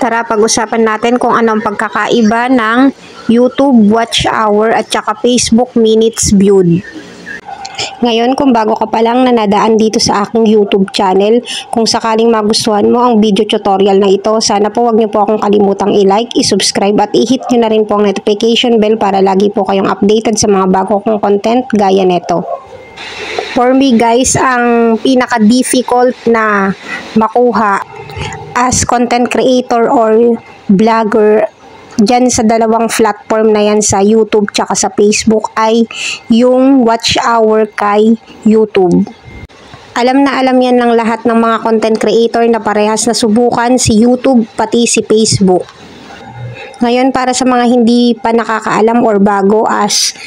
Tara, pag-usapan natin kung ano ang pagkakaiba ng YouTube watch hour at saka Facebook minutes viewed. Ngayon, kung bago ka pa lang na nadaan dito sa aking YouTube channel, kung sakaling magustuhan mo ang video tutorial na ito, sana po wag niyo po akong kalimutang i-like, i-subscribe at i-hit niyo na rin po ang notification bell para lagi po kayong updated sa mga bago kong content gaya neto. For me guys, ang pinaka-difficult na makuha as content creator or vlogger dyan sa dalawang platform na yan, sa YouTube tsaka sa Facebook, ay yung watch hour kay YouTube. Alam na alam yan ng lahat ng mga content creator na parehas na subukan si YouTube pati si Facebook. Ngayon, para sa mga hindi pa nakakaalam or bago as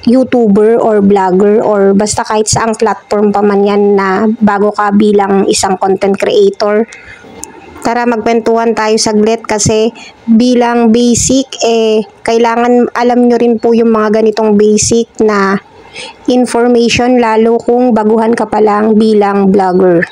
YouTuber or vlogger or basta kahit saang platform pa man yan na bago ka bilang isang content creator, tara magkwentuhan tayo saglit kasi bilang basic kailangan alam nyo rin po yung mga ganitong basic na information lalo kung baguhan ka pa lang bilang vlogger.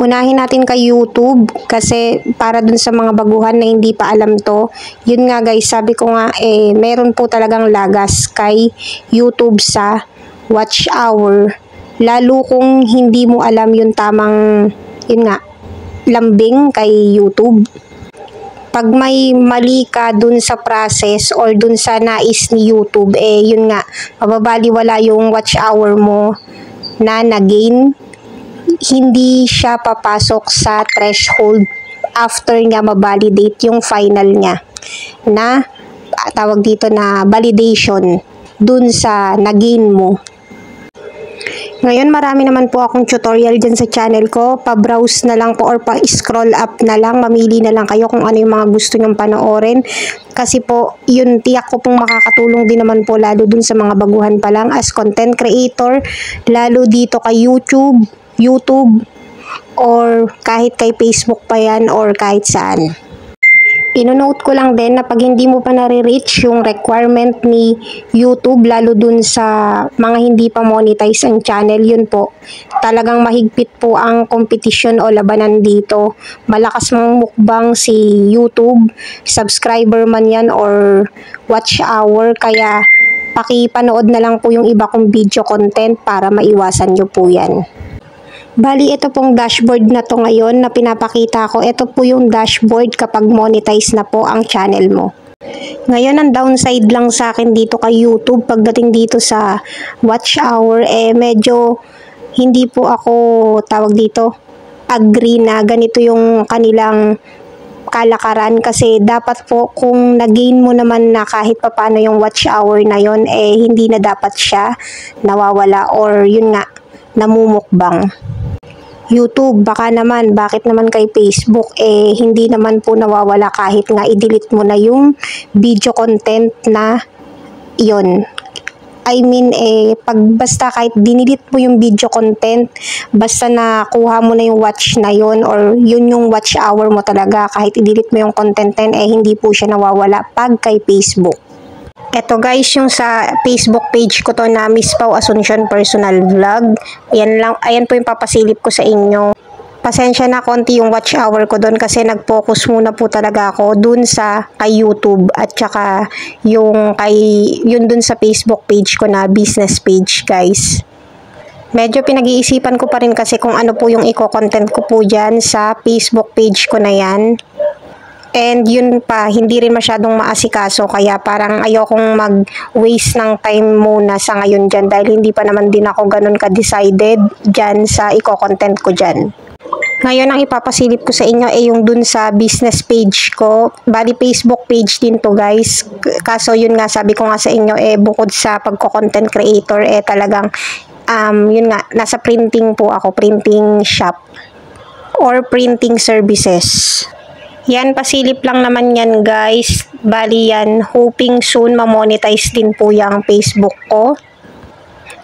Unahin natin kay YouTube kasi para dun sa mga baguhan na hindi pa alam to, yun nga guys, sabi ko nga meron po talagang lagas kay YouTube sa watch hour lalo kung hindi mo alam yung tamang yun nga lambing kay YouTube. Pag may mali ka dun sa process or dun sa nais ni YouTube, yun nga, mababaliwala yung watch hour mo na na-gain. Hindi siya papasok sa threshold after nga ma-validate yung final niya na tawag dito na validation dun sa na-gain mo. Ngayon, marami naman po akong tutorial dyan sa channel ko. Pa-browse na lang po or pa-scroll up na lang. Mamili na lang kayo kung ano yung mga gusto nyong panoorin. Kasi po, yun tiyak ko pong makakatulong din naman po lalo dun sa mga baguhan pa lang as content creator. Lalo dito kay YouTube or kahit kay Facebook pa yan or kahit saan. Ino-note ko lang din na pag hindi mo pa nare-reach yung requirement ni YouTube, lalo dun sa mga hindi pa monetize ang channel, yun po, talagang mahigpit po ang competition o labanan dito. Malakas mong mukbang si YouTube, subscriber man yan or watch hour, kaya pakipanood na lang po yung iba kong video content para maiwasan nyo po yan. Bali, ito pong dashboard na to ngayon na pinapakita ko. Ito po yung dashboard kapag monetize na po ang channel mo. Ngayon, ang downside lang sa akin dito kay YouTube, pagdating dito sa watch hour, medyo hindi po ako, tawag dito, agree na ganito yung kanilang kalakaran kasi dapat po kung nag-gain mo naman na kahit papano yung watch hour na yon, hindi na dapat siya nawawala or yun nga, namumukbang. YouTube, baka naman, bakit naman kay Facebook, hindi naman po nawawala kahit nga i-delete mo na yung video content na yon. I mean, pag basta kahit dinilit mo yung video content, basta nakuha mo na yung watch na yon or yun yung watch hour mo talaga, kahit i-delete mo yung content na hindi po siya nawawala pag kay Facebook. Eto guys, yung sa Facebook page ko to na Miss Pau Asuncion Personal Vlog. Ayan po yung papasilip ko sa inyo. Pasensya na konti yung watch hour ko doon kasi nag-focus muna po talaga ako dun sa kay YouTube at saka yung dun sa Facebook page ko na business page guys. Medyo pinag-iisipan ko pa rin kasi kung ano po yung i-content ko po dyan sa Facebook page ko na yan. And yun pa, hindi rin masyadong maasikaso kaya parang ayokong mag-waste ng time muna sa ngayon dyan dahil hindi pa naman din ako ganun ka-decided dyan sa i-content ko dyan. Ngayon, ang ipapasilip ko sa inyo yung dun sa business page ko. Bali, Facebook page din to guys. Kaso yun nga, sabi ko nga sa inyo, bukod sa pagko-content creator, talagang, yun nga, nasa printing po ako, printing shop or printing services. Yan, pasilip lang naman yan guys. Bali yan, hoping soon ma-monetize din po yung Facebook ko.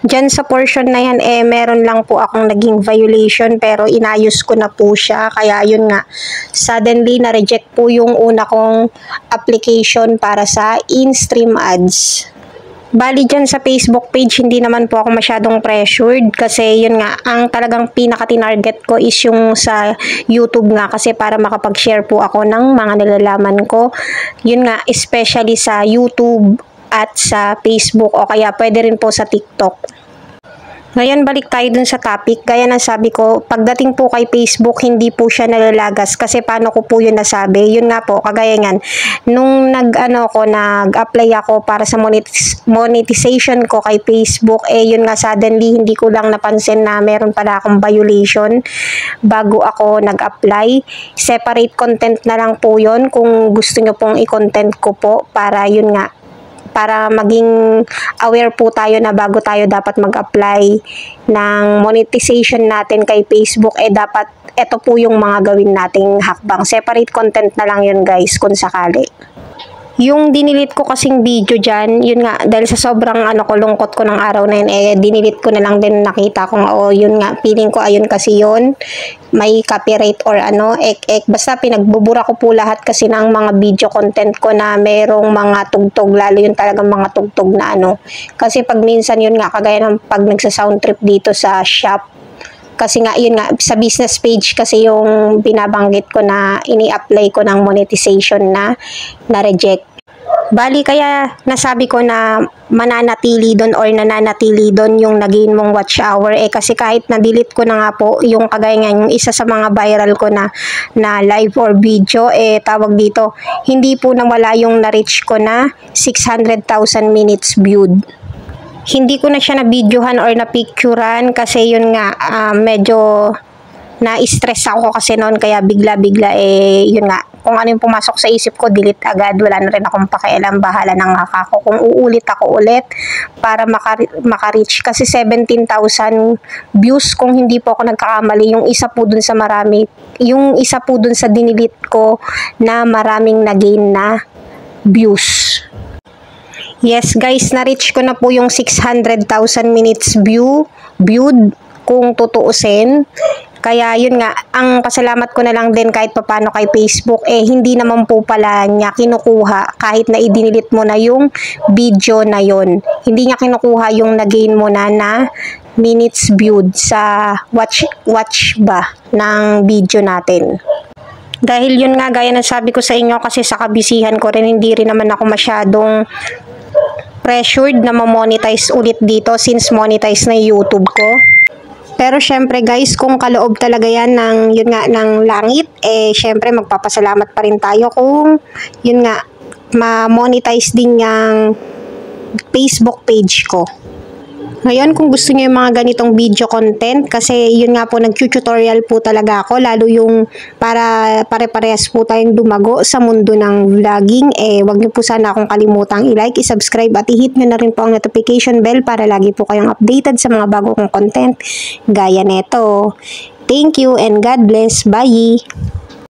Diyan sa portion na yan, meron lang po akong naging violation pero inayos ko na po siya. Kaya yun nga, suddenly na-reject po yung una kong application para sa in-stream ads. Bali dyan sa Facebook page, hindi naman po ako masyadong pressured kasi yun nga, ang talagang pinaka-tinarget ko is yung sa YouTube nga kasi para makapag-share po ako ng mga nalalaman ko. Yun nga, especially sa YouTube at sa Facebook o kaya pwede rin po sa TikTok. Ngayon, balik tayo dun sa topic. Gaya ng sabi ko, pagdating po kay Facebook, hindi po siya nalalagas. Kasi paano ko po yun nasabi? Yun nga po, kagaya ngan. Nung nag-apply ako para sa monetization ko kay Facebook, yun nga, suddenly, hindi ko lang napansin na meron pala akong violation bago ako nag-apply. Separate content na lang po yun kung gusto nyo pong i-content ko po para yun nga, para maging aware po tayo na bago tayo dapat mag-apply ng monetization natin kay Facebook, dapat ito po yung mga gawin nating hakbang. Separate content na lang yun guys kung sakali. Yung dinilit ko kasing video dyan, yun nga, dahil sa sobrang lungkot ko ng araw na yun, dinilit ko na lang din, nakita ko yun nga, feeling ko ayun kasi yun, may copyright or basta pinagbubura ko po lahat kasi ng mga video content ko na merong mga tugtog, lalo yung talagang mga tugtog na kasi pag minsan yun nga, kagaya ng pag nagsa-sound trip dito sa shop, kasi nga yun nga sa business page kasi yung binabanggit ko na ini-apply ko ng monetization na reject. Bali kaya nasabi ko na mananatili doon or nananatili doon yung nagain mong watch hour kasi kahit na-delete ko na nga po yung kagaya nga yung isa sa mga viral ko na live or video tawag dito, hindi po nawala yung na-reach ko na 600,000 minutes viewed. Hindi ko na siya na-videohan or na-picturean kasi yun nga, medyo na-stress ako kasi noon kaya bigla-bigla yun nga, kung ano yung pumasok sa isip ko, delete agad, wala na rin akong pakialam, bahala ng ako kung uulit ako ulit para maka-reach kasi 17,000 views kung hindi po ako nagkakamali, yung isa po dun sa dinilit ko na maraming na-gain na views. Yes guys, na-reach ko na po yung 600,000 minutes viewed kung tutuusin. Kaya yun nga, ang pasalamat ko na lang din kahit papano kay Facebook, hindi naman po pala niya kinukuha kahit na idinilit mo na yung video na yon. Hindi niya kinukuha yung na-gain mo na minutes viewed sa watch ba ng video natin. Dahil yun nga, gaya ng sabi ko sa inyo kasi sa kabisihan ko rin, hindi rin naman ako masyadong pressured na ma-monetize ulit dito since monetize na yung YouTube ko. Pero syempre guys, kung kaloob talaga yan ng langit, syempre magpapasalamat pa rin tayo kung yun nga, ma-monetize din yung Facebook page ko. Ngayon, kung gusto niyo yung mga ganitong video content, kasi yun nga po, nag-tutorial po talaga ako, lalo yung para pare-parehas po tayong lumago sa mundo ng vlogging, wag niyo po sana akong kalimutang i-like, i-subscribe at i-hit niyo na rin po ang notification bell para lagi po kayong updated sa mga bago kong content gaya neto. Thank you and God bless. Bye!